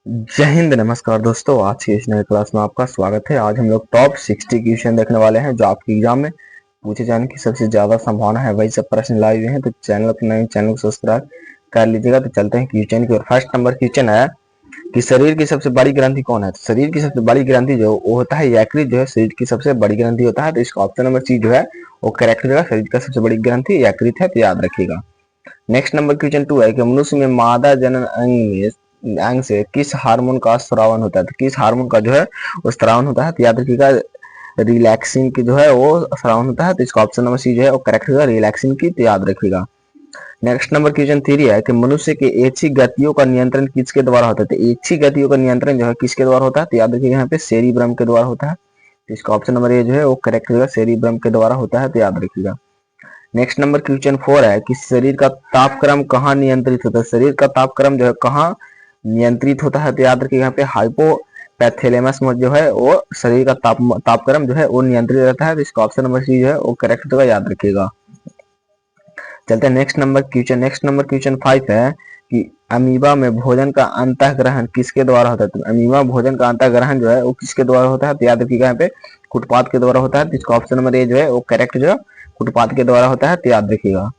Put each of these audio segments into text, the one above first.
जय हिंद, नमस्कार दोस्तों। आज की इस नए क्लास में आपका स्वागत है। आज हम लोग टॉप 60 क्वेश्चन देखने वाले हैं जो आपके एग्जाम में पूछे जाने की सबसे ज्यादा संभावना है। वही सब प्रश्न लाए हुए हैं, तो चैनल पर नए चैनल को सब्सक्राइब कर लीजिएगा। तो चलते हैं क्वेश्चन की ओर। फर्स्ट नंबर क्वेश्चन है कि शरीर की सबसे बड़ी ग्रंथि कौन है। तो शरीर की सबसे बड़ी ग्रंथि जो वो होता है यकृत, जो है शरीर की सबसे बड़ी ग्रंथि होता है। तो इसका ऑप्शन नंबर सी जो है वो करेक्ट होगा। शरीर का सबसे बड़ी ग्रंथि यकृत है, तो याद रखिएगा। नेक्स्ट नंबर क्वेश्चन 2 है कि मनुष्य में मादा जनन अंग से किस हार्मोन का स्रावन होता है। तो किस हार्मोन का जो है वो स्रावन होता है, तो याद रखिएगा रिलैक्सिन की जो है वो स्रावन होता है। तो इसका ऑप्शन नंबर सी जो है वो करेक्ट होगा, रिलैक्सिन की, तो याद रखिएगा। नेक्स्ट नंबर क्वेश्चन 3 है कि मनुष्य के ऐच्छिक गतियों का नियंत्रण किसके द्वारा होता है। तो ऐच्छिक गतियों का नियंत्रण जो है किसके द्वारा होता है, तो याद रखिएगा यहाँ पे सेरिब्रम के द्वारा होता है। तो इसका ऑप्शन नंबर ए जो है वो करेक्ट होगा, सेरिब्रम के द्वारा होता है, तो याद रखिएगा। नेक्स्ट नंबर क्वेश्चन 4 है कि शरीर का तापक्रम कहाँ नियंत्रित होता है। शरीर का तापक्रम जो है कहाँ नियंत्रित होता है, तो याद रखिए यहाँ पे हाइपोपैथैलेमस में जो है वो शरीर का तापक्रम जो है वो नियंत्रित रहता है। तो इसका ऑप्शन नंबर सी जो है वो करेक्ट होगा, याद रखिएगा। चलते हैं next number question. Next number question 5 है कि अमीबा में भोजन का अंतःग्रहण किसके द्वारा होता है। तो अमीबा भोजन का अंतःग्रहण जो है वो किसके द्वारा होता है, तो याद रखिएगा यहाँ पे फुटपाथ के द्वारा होता है। तो इसका ऑप्शन नंबर ए जो है वो करेक्ट जो है फुटपाथ के द्वारा होता है, तो याद रखिएगा।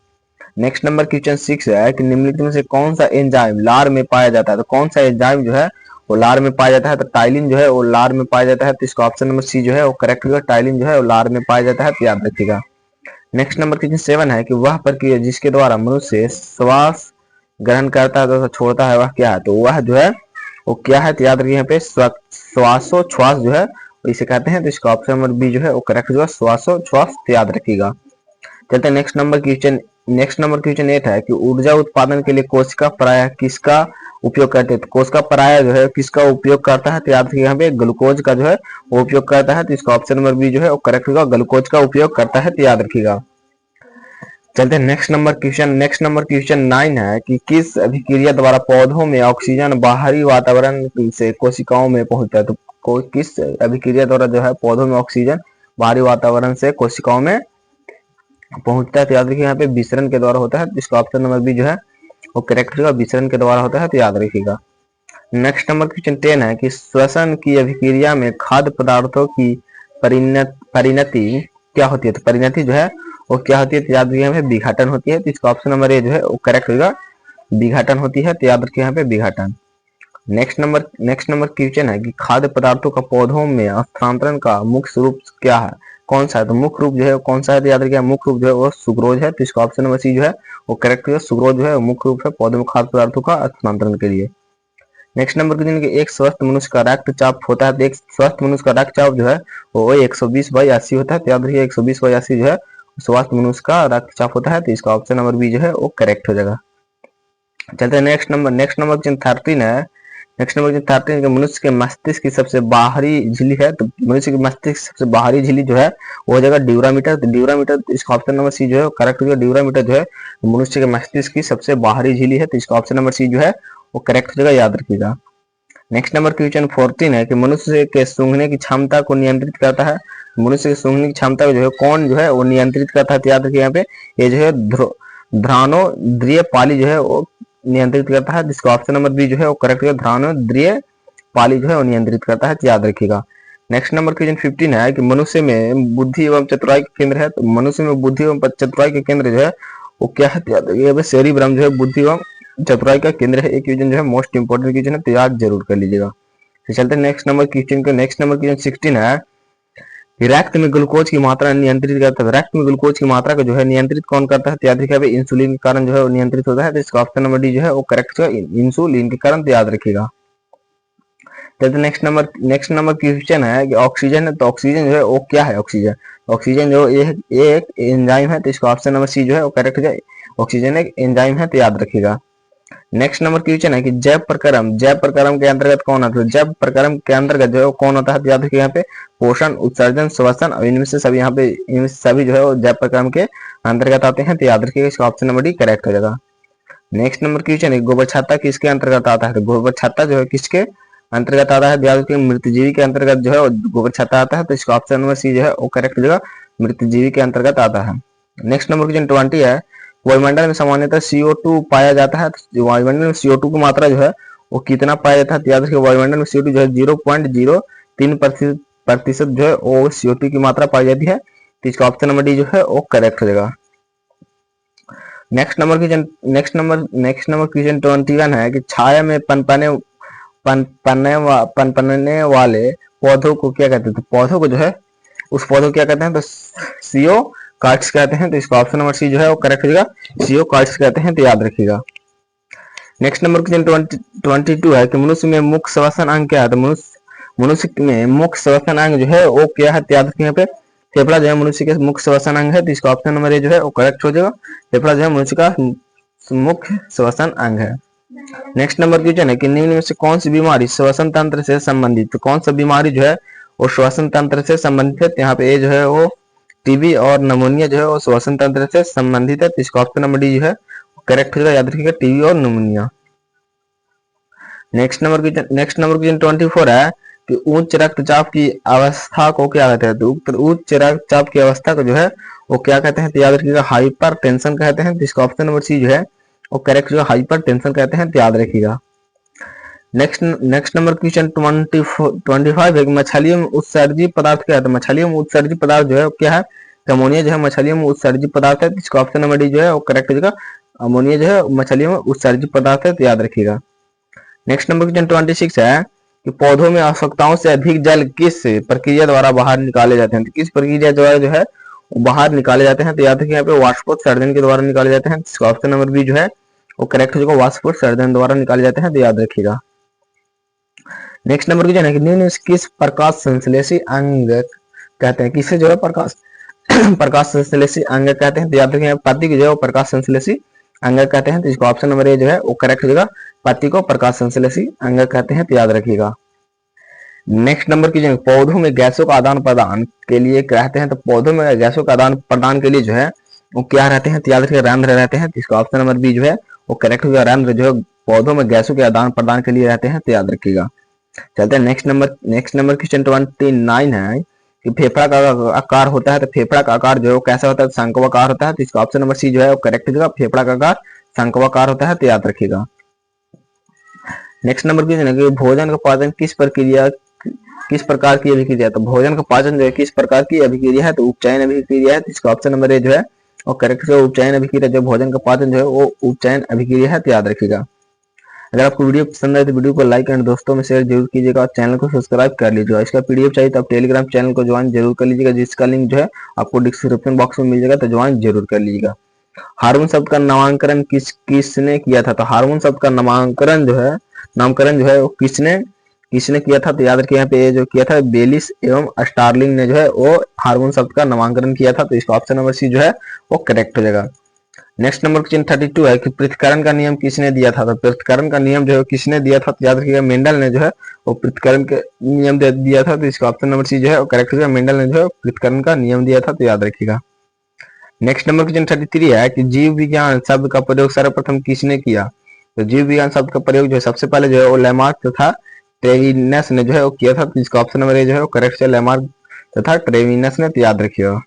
नेक्स्ट नंबर क्वेश्चन 6 है कि निम्नलिखित में से कौन सा एंजाइम लार में पाया जाता है। तो कौन सा एंजाइम जो है वो लार में पाया जाता है, तो टाइलिन जो है वो लार में पाया जाता है। तो इसका ऑप्शन नंबर सी जो है वो करेक्ट होगा, टाइलिन जो है वो लार में पाया जाता है, तो याद रखिएगा। नेक्स्ट नंबर क्वेश्चन 7 है कि वह प्रक्रिया जिसके द्वारा मनुष्य श्वास ग्रहण करता है तो छोड़ता है वह क्या है। तो वह जो है वो क्या है, तो याद रखिए यहाँ पे श्वासोच्छ्वास जो है इसे कहते हैं। तो इसका ऑप्शन नंबर बी जो है वो करेक्ट होगा, श्वासोच्छ्वास, तो याद रखिएगा। चलते हैं next number question. Next number question 8 है कि ऊर्जा उत्पादन के लिए कोशिका प्रायः किसका उपयोग करते हैं। तो कोशिका प्रायः जो है किसका उपयोग करता है, तो याद रखिए यहाँ पे ग्लूकोज का जो है वो उपयोग करता है। तो इसका ऑप्शन नंबर बी जो है वो करेक्ट होगा, ग्लूकोज का उपयोग करता है, तो याद रखिएगा। चलते हैं next number question. Next number question 9 है कि किस अभिक्रिया द्वारा पौधों में ऑक्सीजन बाहरी वातावरण से कोशिकाओं में पहुंचता है। तो किस अभिक्रिया द्वारा जो है पौधों में ऑक्सीजन बाहरी वातावरण से कोशिकाओं में पहुंचता है, तो याद रखिए यहाँ पे विसरण के द्वारा होता है। तो इसका ऑप्शन नंबर बी जो है वो करेक्ट होगा, विसरण के द्वारा होता है, तो याद रखिएगा। नेक्स्ट नंबर क्वेश्चन 10 है कि श्वसन की अभिक्रिया में खाद्य पदार्थों की परिणति क्या होती है। तो परिणति जो है वो क्या होती है, तो याद रखिए यहाँ पे विघटन होती है। तो इसका ऑप्शन नंबर ए जो है वो करेक्ट होगा, विघटन होती है, तो याद रखिए यहाँ पे विघटन। नेक्स्ट नंबर क्वेश्चन है कि खाद्य पदार्थों का पौधों में स्थानांतरण का मुख्य रूप क्या है, कौन सा है। तो मुख्य रूप जो है कौन सा है, तो याद रखिए मुख्य रूप जो है वो सुक्रोज है। तो इसका ऑप्शन नंबर सी जो है वो करेक्ट है, सुक्रोज जो है मुख्य रूप है पौधों में खाद्य पदार्थों का स्थानांतरण के लिए। नेक्स्ट नंबर क्वेश्चन कि एक स्वस्थ मनुष्य का रक्तचाप होता है। तो एक स्वस्थ मनुष्य का रक्तचाप जो है वो 120/80 होता है। तो याद रखिए 120/80 जो है स्वस्थ मनुष्य का रक्तचाप होता है। तो इसका ऑप्शन नंबर बी जो है वो करेक्ट हो जाएगा। चलते हैं नेक्स्ट नंबर क्वेश्चन 13 है। नेक्स्ट नंबर क्वेश्चन 13 कि मनुष्य के मस्तिष्क की सबसे बाहरी झिल्ली है। तो मनुष्य के मस्तिष्क की सबसे बाहरी झिल्ली जो है वो हो जाएगा ड्यूरामीटर। तो ड्यूरामीटर, इसका ऑप्शन नंबर सी जो है करेक्ट हो जाएगा। ड्यूरामीटर जो है मनुष्य के मस्तिष्क की सबसे बाहरी झिल्ली है। तो इसका ऑप्शन नंबर सी जो है वो करेक्ट हो जाएगा, याद रखिएगा। नेक्स्ट नंबर क्वेश्चन 14 है कि मनुष्य के सूंघने की क्षमता को नियंत्रित करता है। मनुष्य की सूंघने की क्षमता को जो है कौन जो है वो नियंत्रित करता है, तो याद रखिए यहाँ पे ये जो है ध्रानोद्रिय पाली जो है वो नियंत्रित करता है। जिसका ऑप्शन नंबर बी जो है वो करेक्ट है, ध्रानोद्रिय पाली जो है वो नियंत्रित करता है, तो याद रखिएगा। नेक्स्ट नंबर क्वेश्चन 15 है कि मनुष्य में बुद्धि एवं चतुराई के केंद्र है। तो मनुष्य में बुद्धि एवं चतुराई के केंद्र जो है वो क्या है, तो याद रखिएगा सेरिब्रम जो है बुद्धि एवं चतुराई का केंद्र है। एक क्वेश्चन जो है मोस्ट इंपोर्टेंट क्वेश्चन है, तो याद जरूर कर लीजिएगा। तो चलते हैं नेक्स्ट नंबर क्वेश्चन को। नेक्स्ट नंबर क्वेश्चन 16 है कि रक्त में ग्लूकोज की मात्रा नियंत्रित करता है। रक्त में ग्लूकोज की मात्रा को जो है नियंत्रित कौन करता है, तो याद रखिएगा इंसुलिन के कारण जो है वो नियंत्रित होता है। तो इसका ऑप्शन नंबर डी जो है वो करेक्ट है, इंसुलिन के कारण, तो याद रखिएगा। चलते नेक्स्ट नंबर क्वेश्चन है कि ऑक्सीजन है। तो ऑक्सीजन जो है वो क्या है, ऑक्सीजन जो एक एंजाइम है। तो इसका ऑप्शन नंबर सी जो है वो करेक्ट है, ऑक्सीजन एक एंजाइम है, तो याद रखिएगा। नेक्स्ट नंबर क्वेश्चन है कि जैव प्रक्रम के अंतर्गत कौन आता है। जैव प्रक्रम के अंतर्गत जो है कौन होता है, तो याद रखिए यहाँ पे पोषण, उत्सर्जन, श्वसन और इनमें से सभी यहाँ पे इनमें से सभी जो है वो जैव प्रक्रम के अंतर्गत आते हैं। तो याद रखिएगा इसका ऑप्शन नंबर डी करेक्ट हो जाएगा। नेक्स्ट नंबर क्वेश्चन है गोबर छत्ता किसके अंतर्गत आता है। तो गोबर छत्ता जो है किसके अंतर्गत आता है, याद रखिए मृतजीवी के अंतर्गत जो है गोबर छत्ता आता है। तो इसका ऑप्शन नंबर सी जो है वो करेक्ट हो जाएगा, मृतजीवी के अंतर्गत आता है। नेक्स्ट नंबर क्वेश्चन 20 है वायुमंडल में सामान्यतः CO2 पाया जाता है। तो वायुमंडल में CO2 की मात्रा जो है वो कितना पाया जाता है, तो याद रखिए वायुमंडल में CO2 जो है 0.03% जो है वो CO2 की मात्रा पाई जाती है। तो इसका ऑप्शन नंबर डी जो है वो करेक्ट हो जाएगा। नेक्स्ट नंबर क्वेश्चन 21 है कि छाया में पनपने वाले पौधों को क्या कहते हैं, तो पौधों को जो है उस पौधों को क्या कहते हैं, तो CO कार्ड्स कहते हैं। तो इसका ऑप्शन नंबर सी जो है वो करेक्ट हो जाएगा, CO कार्ड्स कहते हैं, तो याद रखिएगा। नेक्स्ट नंबर क्वेश्चन 22 है कि मनुष्य में मुख्य श्वसन अंग क्या है, तो मनुष्य में मुख्य श्वसन अंग जो है वो क्या है, तो याद रखिए यहाँ पे फेफड़ा जो है मनुष्य के मुख्य श्वसन अंग है। तो इसका ऑप्शन नंबर ए जो है वो करेक्ट हो जाएगा, फेफड़ा जो है मनुष्य का मुख्य श्वसन अंग है। नेक्स्ट नंबर क्वेश्चन है कि निम्न में से कौन सी बीमारी श्वसन तंत्र से संबंधित, तो कौन सा बीमारी जो है वो श्वसन तंत्र से संबंधित है, तो यहाँ पे ए जो है वो टीबी और नमोनिया जो है वो श्वसन तंत्र से संबंधित है। तो इसका ऑप्शन नंबर डी जो है करेक्ट हो जाएगा, याद रखिएगा टीबी और नमोनिया। नेक्स्ट नंबर क्वेश्चन 24 है कि उच्च रक्तचाप की अवस्था को क्या कहते हैं, तो उच्च रक्तचाप की अवस्था को जो है वो क्या कहते हैं, तो याद रखिएगा हाइपर टेंशन कहते हैं। तो इसका ऑप्शन नंबर सी जो है वो करेक्ट जो हाइपर टेंशन कहते हैं, तो याद रखिएगा। नेक्स्ट नंबर क्वेश्चन 25 है कि मछलियों में उत्सर्जित पदार्थ क्या है, तो मछलियों में उत्सर्जित पदार्थ जो है वो क्या है, अमोनिया जो है मछलियों में उत्सर्जित पदार्थ है। तो इसका ऑप्शन नंबर डी जो है वो करेक्ट हो जाएगा, अमोनिया जो है मछलियों में उत्सर्जित पदार्थ है, तो याद रखिएगा। नेक्स्ट नंबर क्वेश्चन 26 है कि पौधों में आवश्यकताओं से अधिक जल किस प्रक्रिया द्वारा बाहर निकाले जाते हैं, तो किस प्रक्रिया द्वारा जो है बाहर निकाले जाते हैं, तो याद रखिए यहाँ पे वाष्पोत्सर्जन के द्वारा निकाले जाते हैं। इसका ऑप्शन नंबर बी जो है वो करेक्ट हो जाएगा, वाष्पोत्सर्जन द्वारा निकाले जाते हैं, तो याद रखिएगा। नेक्स्ट नंबर क्वेश्चन है कि निम्न किस प्रकाश संश्लेषी अंग कहते हैं, किसे जो है प्रकाश प्रकाश संश्लेषी अंग कहते हैं, तो याद रखिए पत्ती को जो है प्रकाश संश्लेषी अंग कहते हैं। तो इसका ऑप्शन नंबर ए जो है वो करेक्ट हो जाएगा, पत्ती को प्रकाश संश्लेषी अंग कहते हैं, तो याद रखिएगा। नेक्स्ट नंबर की पौधों में गैसों का आदान प्रदान के लिए कहते हैं, तो पौधों में गैसों का आदान प्रदान के लिए जो है वो क्या रहते हैं, तो याद रखिए रंध्र रहते हैं। तो इसका ऑप्शन नंबर बी जो है वो करेक्ट हो जाएगा, रंध्र जो है पौधों में गैसों के आदान प्रदान के लिए रहते हैं, तो याद रखिएगा। चलते हैं नेक्स्ट नंबर क्वेश्चन 29 है कि फेफड़ा का आकार होता है, तो फेफड़ा का आकार जो है वो कैसा होता है, शंक्वाकार होता है। तो इसका ऑप्शन नंबर सी जो है वो करेक्ट होगा, फेफड़ा का आकार शंक्वाकार होता है, तो याद रखिएगा। नेक्स्ट नंबर क्वेश्चन है कि भोजन का पाचन किस प्रकार की अभिक्रिया, तो भोजन का पाचन जो है किस प्रकार की अभिक्रिया है, तो उपचयन अभिक्रिया है। तो इसका ऑप्शन नंबर ए जो है और करेक्ट जो उपचयन अभिक्रिया, जो भोजन का पाचन जो है वो उपचयन अभिक्रिया है, तो याद रखिएगा। अगर आपको वीडियो पसंद आए तो वीडियो को लाइक एंड दोस्तों में शेयर जरूर कीजिएगा और चैनल को सब्सक्राइब कर लीजिएगा। इसका पीडीएफ चाहिए तो आप टेलीग्राम चैनल को ज्वाइन जरूर कर लीजिएगा, जिसका लिंक जो है आपको डिस्क्रिप्शन बॉक्स में मिल जाएगा, तो ज्वाइन जरूर कर लीजिएगा। हार्मोन शब्द का नामकरण किसने किया था, तो हार्मोन शब्द का नामकरण जो है वो किसने किया था, तो याद रखिए यहाँ पे जो किया था बेलिस एवं स्टार्लिंग ने जो है वो हार्मोन शब्द का नामकरण किया था। तो इसका ऑप्शन नंबर सी जो है वो करेक्ट हो जाएगा। नेक्स्ट नंबर क्वेश्चन 32 है कि पृथक्करण का नियम किसने दिया था, तो पृथक्करण का नियम जो है किसने दिया था, तो याद रखिएगा मेंडल ने जो है वो पृथक्करण के नियम दिया था। तो इसका ऑप्शन नंबर सी जो है वो करेक्ट हो जाएगा, मेंडल ने जो है पृथक्करण का नियम दिया था, तो याद रखिएगा। नेक्स्ट नंबर क्वेश्चन 33 है कि जीव विज्ञान शब्द का प्रयोग सर्वप्रथम किसने किया, तो जीव विज्ञान शब्द का प्रयोग जो है सबसे पहले जो है वो लैमार्क तथा ट्रेविनस ने जो है वो किया था। तो इसका ऑप्शन नंबर ए जो है वो करेक्ट है, लैमार्क तथा ट्रेविनस ने, तो याद रखिएगा।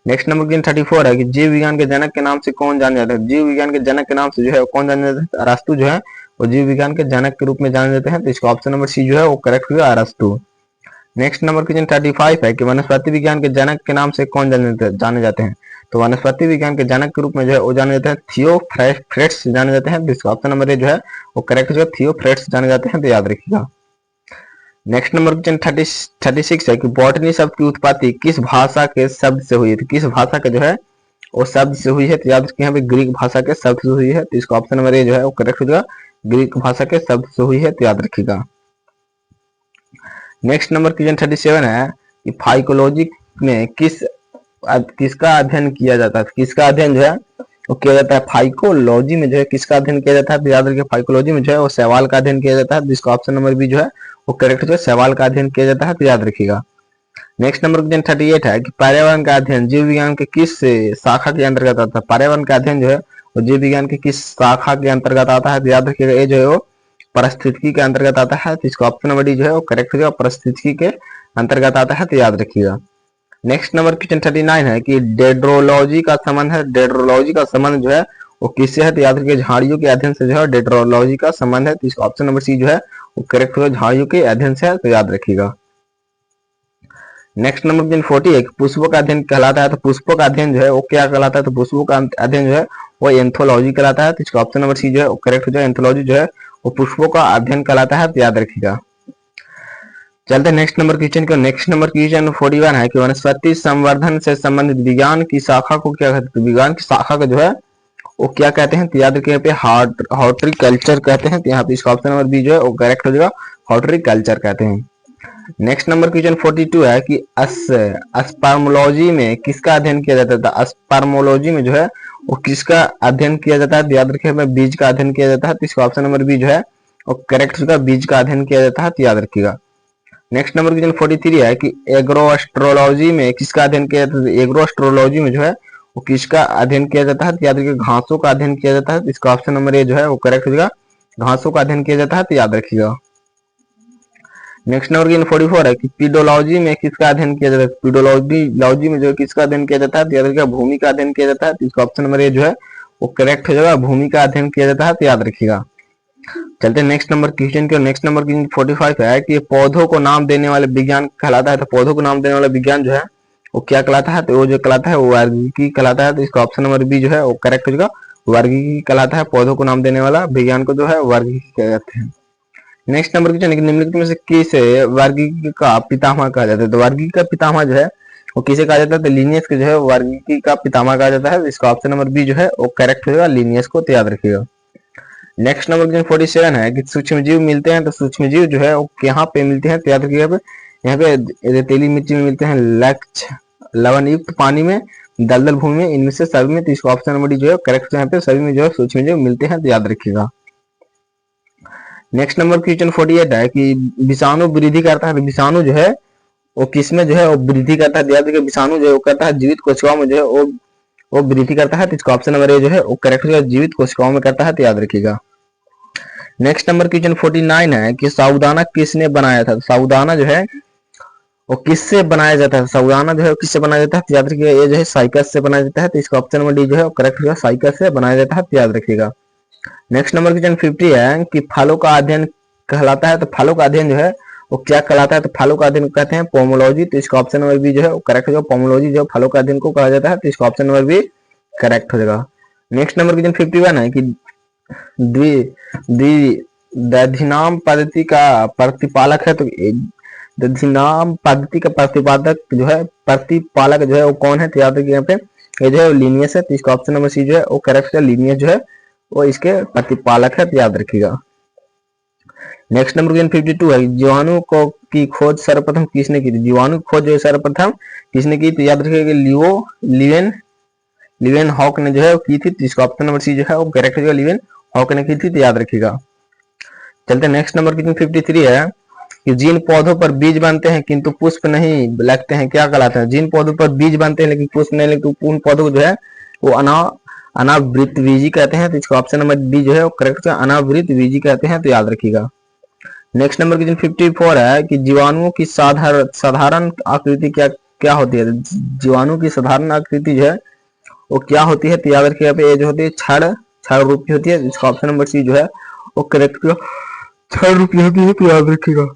नेक्स्ट नंबर क्वेश्चन 34 है कि जीव विज्ञान के जनक के नाम से कौन जाने जाता है, जीव विज्ञान के जनक के नाम से जो है कौन जाने जाता है, अरस्तु जो है वो जीव विज्ञान के जनक के रूप में जाने जाते हैं। तो इसका ऑप्शन नंबर सी जो है वो करेक्ट हुआ, अरस्तु। नेक्स्ट नंबर क्वेश्चन 35 है कि वनस्पति विज्ञान के जनक के नाम से कौन जाने जाते हैं, तो वनस्पति विज्ञान के जनक के रूप में जो है वो जाने जाते हैं थियोफ्रेट्स जाने जाते हैं। तो इसका ऑप्शन नंबर ए जो है वो करेक्ट जो है, थियोफ्रेट्स जाने जाते हैं, तो याद रखिएगा। नेक्स्ट नंबर क्वेश्चन 36 है कि बॉटनी शब्द की उत्पत्ति किस भाषा के शब्द से हुई है, तो किस भाषा के जो है वो शब्द से हुई है, तो याद रखिए यहाँ पे ग्रीक भाषा के शब्द से हुई है। तो इसका ऑप्शन नंबर ए जो है वो करेक्ट हो जाएगा, ग्रीक भाषा के शब्द से हुई है, तो याद रखिएगा। नेक्स्ट नंबर क्वेश्चन 37 है कि फाइकोलॉजी में किसका अध्ययन किया जाता है, किसका अध्ययन जो है वो किया जाता है, फाइकोलॉजी में जो है किसका अध्ययन किया जाता है, तो याद रखिए फाइकोलॉजी में जो है वो सवाल का अध्ययन किया जाता है। जिसका ऑप्शन नंबर बी जो है वो करेक्ट जो है, सवाल का अध्ययन किया जाता है, तो याद रखिएगा। नेक्स्ट नंबर क्वेश्चन 38 है कि पर्यावरण का अध्ययन जीव विज्ञान के किस शाखा के अंतर्गत आता है, पर्यावरण का अध्ययन जो है वो जीव विज्ञान के किस शाखा के अंतर्गत आता है, तो याद रखिएगा ये जो है वो परिस्थितिकी के अंतर्गत आता है। तो इसका ऑप्शन नंबर डी जो है वो करेक्ट हो जाएगा, परिस्थितिकी के अंतर्गत आता है, तो याद रखिएगा। नेक्स्ट नंबर क्वेश्चन 39 है कि डेड्रोलॉजी का संबंध जो है वो किससे है, तो याद रखिए झाड़ियों के अध्ययन से जो है डेट्रोलॉजी का संबंध है, तो इसका ऑप्शन नंबर सी जो है वो करेक्ट होगा, झाड़ियों के अध्ययन से है, तो याद रखिएगा। नेक्स्ट नंबर क्वेश्चन 41 पुष्पों का अध्ययन कहलाता है, तो पुष्पों का अध्ययन जो है वो क्या कहलाता है, तो पुष्पों का अध्ययन जो है वो एंथोलॉजी कहलाता है, तो इसका ऑप्शन नंबर सी जो है वो करेक्ट हो जाए, एंथोलॉजी जो है वो पुष्पों का अध्ययन कहलाता है, तो याद रखिएगा। चलते नेक्स्ट नंबर क्वेश्चन को। नेक्स्ट नंबर क्वेश्चन 41 है कि वनस्पति संवर्धन से संबंधित विज्ञान की शाखा को क्या कहते हैं, विज्ञान की शाखा को जो है वो क्या कहते हैं, तो याद रखिए यहाँ पे हॉर्टिकल्चर कहते हैं, तो यहाँ पे इसका ऑप्शन नंबर बी जो है वो करेक्ट हो जाएगा, हॉर्टिकल्चर कहते हैं। नेक्स्ट नंबर क्वेश्चन 42 है कि स्पर्मोलॉजी में किसका अध्ययन किया जाता है, स्पर्मोलॉजी में जो है वो किसका अध्ययन किया जाता है, याद रखिए बीज का अध्ययन किया जाता है, तो इसका ऑप्शन नंबर बी जो है वो करेक्ट होगा, बीज का अध्ययन किया जाता है, तो याद रखिएगा। नेक्स्ट नंबर क्वेश्चन 43 है कि एग्रोएस्ट्रोलॉजी में किसका अध्ययन किया जाता है, एग्रोएस्ट्रोलॉजी में जो है वो किसका अध्ययन किया जाता है, तो याद रखिए घासों का अध्ययन किया जाता है, तो इसका ऑप्शन नंबर ए जो है वो करेक्ट होगा, घासों का अध्ययन किया जाता है, तो याद रखिएगा। नेक्स्ट नंबर क्वेश्चन 44 है कि पीडोलॉजी में किसका अध्ययन किया जाता है, पीडोलॉजी में जो है किसका अध्ययन किया जाता है, तो याद रखिएगा भूमि का अध्ययन किया जाता है, तो इसका ऑप्शन नंबर ए जो है वो करेक्ट हो जाएगा, भूमि का अध्ययन किया जाता है, तो याद रखिएगा। चलते हैं नेक्स्ट नंबर क्वेश्चन के। नेक्स्ट नंबर क्वेश्चन 45 है कि पौधों को नाम देने वाले विज्ञान कहलाता है, तो पौधों को नाम देने वाला विज्ञान जो है वो क्या कहलाता है, तो वो जो कहलाता है वो वर्गीकी कहलाता है, तो इसका ऑप्शन नंबर बी जो है वो करेक्ट हो जाएगा, वर्गीकी कहलाता है, पौधों को नाम देने वाला विज्ञान को जो है वर्गीकी कहते हैं। नेक्स्ट नंबर क्वेश्चन निम्नलिखित में से किसे वर्गीकी का पितामह कहा जाता है, तो वर्गीकी का पितामह जो है वो किसे कहा जाता है, तो लिनियस के जो है वर्गीकी का पितामह कहा जाता है, इसका ऑप्शन नंबर बी जो है वो करेक्ट हो जाएगा, लिनियस को, तो याद रखिएगा। नेक्स्ट नंबर क्वेश्चन 47 है कि सूक्ष्म जीव मिलते हैं, तो सूक्ष्म जीव जो है वो यहाँ पे मिलते हैं, तो याद रखिएगा यहाँ पे रेतीली मिट्टी में मिलते हैं, लवण युक्त पानी में, दलदल भूमि में, इनमें से सभी में, तो इसका ऑप्शन नंबर डी जो है करेक्ट, यहाँ पे सभी में जो है सूक्ष्म जीव मिलते हैं, तो याद रखिएगा। नेक्स्ट नंबर क्वेश्चन 48 है कि विषाणु वृद्धि करता है, तो विषाणु जो है वो किसमें जो है वो वृद्धि करता है, याद रखिए विषाणु जो है वो करता है जीवित कोशिकाओं में जो है वो वृद्धि करता है, तो इसका ऑप्शन नंबर ए जो है वो करेक्ट होगा, जीवित कोशिकाओं में करता है, तो याद रखिएगा। नेक्स्ट नंबर क्वेश्चन 49 है कि साबूदाना किसने बनाया था, साबूदाना जो है वो किससे बनाया जाता है, साबूदाना जो है किससे बनाया जाता है, तो याद रखिएगा ये जो है साइकस से बनाया जाता है, तो इसका ऑप्शन नंबर डी जो है वो करेक्ट होगा, साइकस से बनाया जाता है, तो याद रखिएगा। नेक्स्ट नंबर क्वेश्चन 50 है कि फलों का अध्ययन कहलाता है, तो फलों का अध्ययन जो है वो क्या कहलाता है, तो फलों का अध्ययन कहते हैं पोमोलॉजी, तो इसका ऑप्शन नंबर बी जो है वो करेक्ट होगा, पोमोलॉजी जो फलों का अध्ययन को कहा जाता है, तो इसका ऑप्शन नंबर बी करेक्ट हो जाएगा। नेक्स्ट नंबर क्वेश्चन 51 है कि दधिनाम पद्धति का प्रतिपालक है, तो दधिनाम पद्धति का प्रतिपादक जो है प्रतिपालक जो है वो कौन है, तो याद रखिए यहाँ पे ये जो है लीनियस है, तो इसका ऑप्शन नंबर सी जो है वो करेक्ट है, लीनियस जो है वो इसके प्रतिपालक है, तो याद रखिएगा। नेक्स्ट नंबर क्वेश्चन 52 है जीवाणु को की खोज सर्वप्रथम किसने की थी, जीवाणु की खोज जो है सर्वप्रथम किसने की, तो याद रखिएगा लिवेन हॉक ने जो है की थी, तो इसका ऑप्शन नंबर सी जो है वो करेक्ट होगा, लिवेन हॉक ने की थी, तो याद रखिएगा। चलते नेक्स्ट नंबर क्वेश्चन 53 है कि जिन पौधों पर बीज बनते हैं किंतु पुष्प नहीं लगते हैं क्या कहलाते हैं, जिन पौधों पर बीज बनते हैं लेकिन पुष्प नहीं लगते उन पौधों को जो है वो अनावृतबीजी कहते हैं, तो इसका ऑप्शन नंबर डी जो है वो करेक्ट है, अनावृतबीजी कहते हैं, तो याद रखिएगा। नेक्स्ट नंबर क्वेश्चन 54 है कि जीवाणुओं की साधारण आकृति क्या होती है, जीवाणु की साधारण आकृति जो है वो क्या होती है, तो याद रखिएगा पे ये जो होती है क्षण रूप की होती है, इसका ऑप्शन नंबर सी जो है वो करेक्ट क्षण रूप की होती है, तो याद रखिएगा।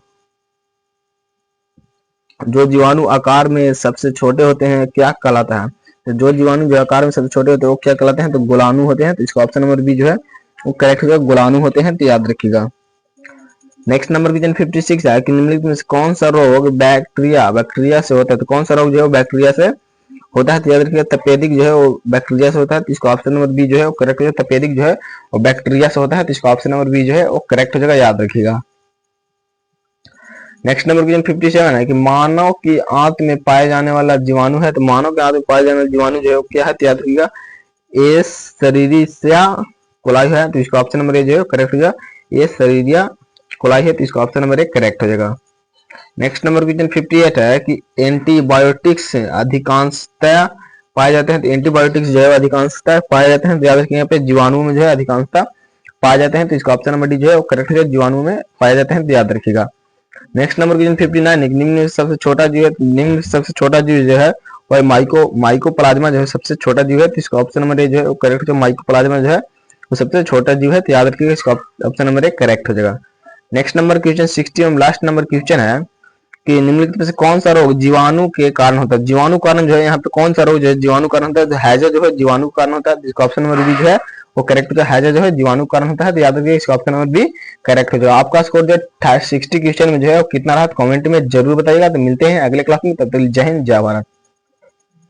जो जीवाणु आकार में सबसे छोटे होते हैं क्या कहलाता है, तो जो जीवाणु जो आकार में सबसे छोटे होते हैं वो क्या कहलाते हैं, तो गुलाणु होते हैं, तो इसका ऑप्शन नंबर बी जो है वो करेक्ट होगा, गुलाणु होते हैं, तो याद रखिएगा। नेक्स्ट नंबर क्वेश्चन 56 है कि निम्नलिखित में से कौन सा रोग बैक्टीरिया से होता है, तो कौन सा रोग जो है बैक्टीरिया से होता है, तो याद रखिएगा तपेदिक जो है वो बैक्टीरिया से होता है, तो इसका ऑप्शन नंबर बी जो है वो करेक्ट हो जाएगा, तपेदिक जो है वो बैक्टीरिया से होता है, तो इसका ऑप्शन नंबर बी जो है वो करेक्ट हो जाएगा, याद रखिएगा। नेक्स्ट नंबर क्वेश्चन 57 है कि मानव की आंत में पाए जाने वाला जीवाणु है, तो मानव के आंत में पाए जाने वाला जीवाणु जो है वो क्या है, तो याद रखिएगा एस्चेरिचिया कोलाई है, तो इसका ऑप्शन नंबर ए जो है करेक्ट हो जाएगा, एस्चेरिचिया कोलाई है, तो इसका ऑप्शन नंबर ए करेक्ट हो जाएगा। नेक्स्ट नंबर क्वेश्चन 58 है कि एंटीबायोटिक्स अधिकांशतः पाए जाते हैं, तो एंटीबायोटिक्स जो है अधिकांशतः पाए जाते हैं, तो याद रखिए यहाँ पे जीवाणु में जो है अधिकांशतः पाए जाते हैं, तो इसका ऑप्शन नंबर डी जो है वो करेक्ट है, जीवाणु में पाए जाते हैं, तो याद रखिएगा। नेक्स्ट नंबर क्वेश्चन 59 है निम्न सबसे छोटा जीव है, निम्न सबसे छोटा जीव जो है और माइकोप्लाज्मा जो है सबसे छोटा जीव है, तो इसका ऑप्शन नंबर ए जो है वो करेक्ट। जो माइकोप्लाज्मा जो है वो सबसे छोटा जीव है, तो याद रखिएगा इसका ऑप्शन नंबर ए करेक्ट हो जाएगा। नेक्स्ट नंबर क्वेश्चन 60 और लास्ट नंबर क्वेश्चन है कि निम्नलिखित में से कौन सा रोग जीवाणु के कारण होता है। जीवाणु कारण जो है यहाँ पे कौन सा रोग जो है जीवाणु कारण होता है, तो हैजा जो है जीवाणु कारण होता है, जिसका ऑप्शन नंबर बी जो है वो करेक्ट होता है। हैजा जो है जीवाणु कारण होता है, तो याद रखिए इसका ऑप्शन नंबर बी करेक्ट हो जाएगा। आपका स्कोर जो है 60 क्वेश्चन में जो है कितना रहा कमेंट में जरूर बताइएगा। तो मिलते हैं अगले क्लास में, तब तक जय हिंद जय भारत।